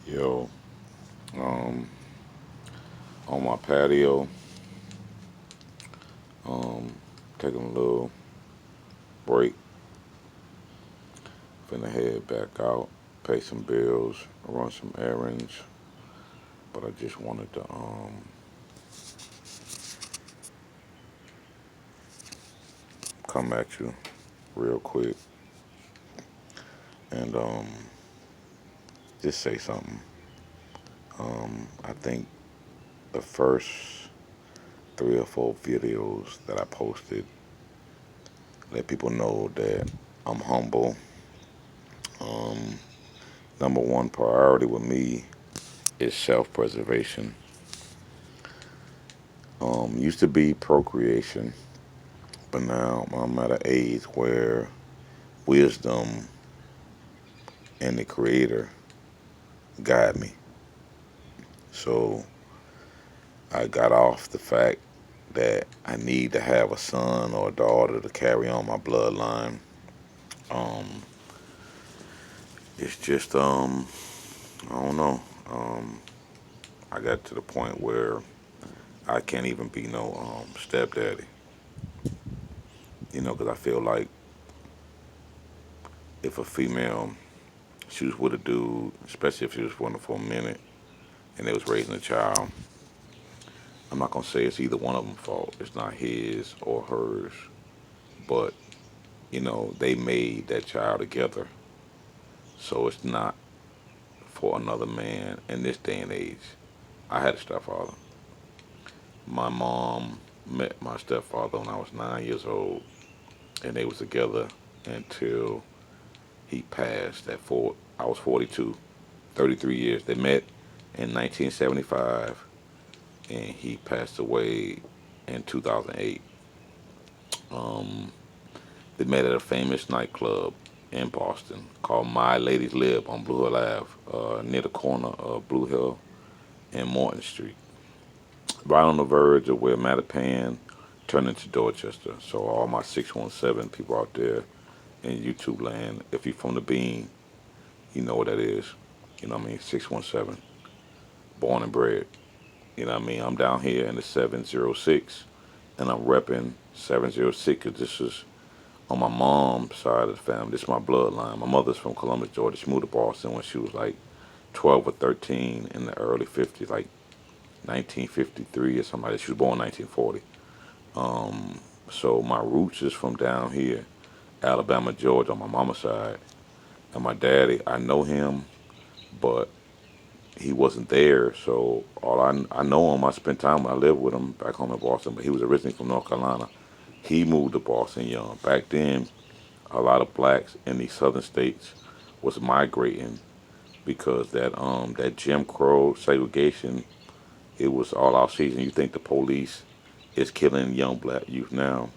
Yo, um, on my patio, um, taking a little break, finna head back out, pay some bills, run some errands, but I just wanted to come at you real quick and just say something. I think the first 3 or 4 videos that I posted let people know that I'm humble. Um, Number one priority with me is self-preservation. Used to be procreation, but now I'm at an age where wisdom and the Creator guide me. So I got off the fact that I need to have a son or a daughter to carry on my bloodline. Um, it's just I don't know. Um, I got to the point where I can't even be no stepdaddy. Because I feel like if a female she was with a dude, especially if she was with him for a minute and they was raising a child, I'm not gonna say it's either one of them fault. It's not his or hers, but they made that child together, so it's not for another man in this day and age. I had a stepfather. My mom met my stepfather when I was 9 years old, and they was together until he passed at four. I was 42, 33 years. They met in 1975, and he passed away in 2008. Um, they met at a famous nightclub in Boston called My Ladies Lib on Blue Hill Ave, near the corner of Blue Hill and Morton Street, right on the verge of where Mattapan turned into Dorchester. So all my 617 people out there in YouTube land, if you're from the Bean, you know what that is. You know what I mean? 617, born and bred. You know what I mean? I'm down here in the 706, and I'm repping 706 because this is on my mom's side of the family. This is my bloodline. My mother's from Columbus, Georgia. She moved to Boston when she was like 12 or 13 in the early 50s, like 1953 or something like that. She was born in 1940. So my roots is from down here, Alabama, Georgia, on my mama's side. And my daddy, I know him, but he wasn't there. So I know him. I spent time. I lived with him back home in Boston, but he was originally from North Carolina. He moved to Boston young. Back then, a lot of blacks in these southern states was migrating because that Jim Crow segregation, it was all out season. You think the police is killing young black youth now?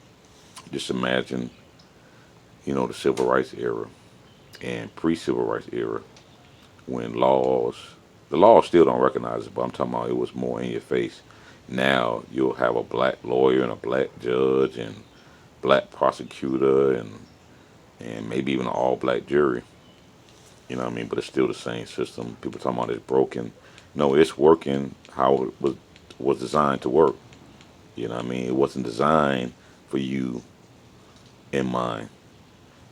Just imagine, the civil rights era and pre-civil rights era when the laws still don't recognize it, but I'm talking about it was more in your face. Now you'll have a black lawyer and a black judge and black prosecutor and maybe even an all black jury. You know what I mean? But it's still the same system. People talking about it's broken. No, it's working how it was designed to work. You know what I mean? It wasn't designed for you in mind.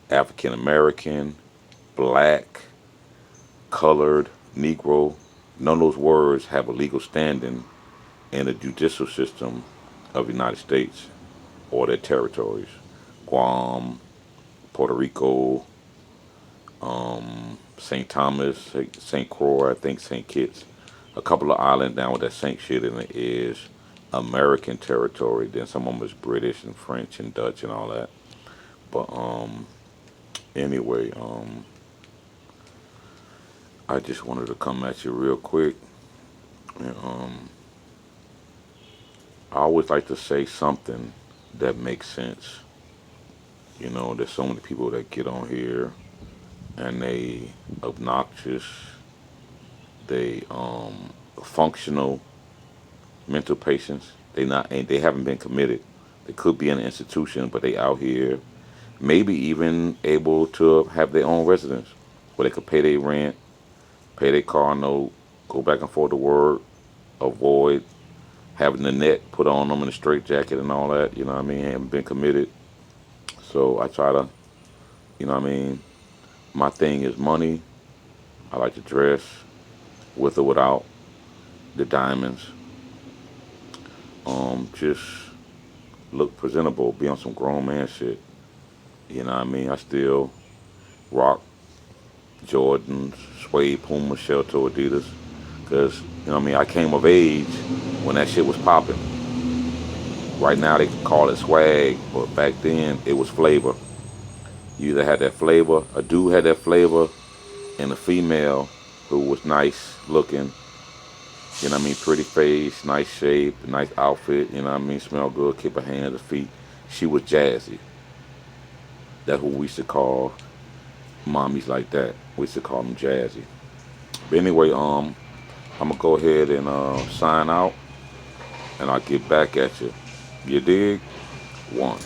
African American, black, colored, Negro, none of those words have a legal standing in the judicial system of the United States or their territories. Guam, Puerto Rico, St. Thomas, St. Croix, I think St. Kitts, a couple of islands down with that St. shit in it is American territory. Then some of them is British and French and Dutch and all that. But anyway, I just wanted to come at you real quick. And, I always like to say something that makes sense. There's so many people that get on here and they obnoxious, they functional mental patients. They haven't been committed. They could be in an institution, but they out here, maybe even able to have their own residence where they could pay their rent, pay their car note, go back and forth to work, avoid having the net put on them in a straight jacket and all that. You know what I mean? Haven't been committed. So I try to, you know what I mean? My thing is money. I like to dress with or without the diamonds. Just look presentable, be on some grown man shit. You know what I mean? I still rock Jordans, Suede, Puma, Shelter, Adidas. Because, you know what I mean? I came of age when that shit was popping. Right now they call it swag, but back then it was flavor. You either had that flavor, a dude had that flavor, and a female who was nice looking, you know what I mean, pretty face, nice shape, nice outfit, you know what I mean, smell good, keep her hands, her feet. She was jazzy. That's what we used to call mommies like that. We used to call them jazzy. But anyway, I'm gonna go ahead and sign out, and I'll get back at you. You dig? One.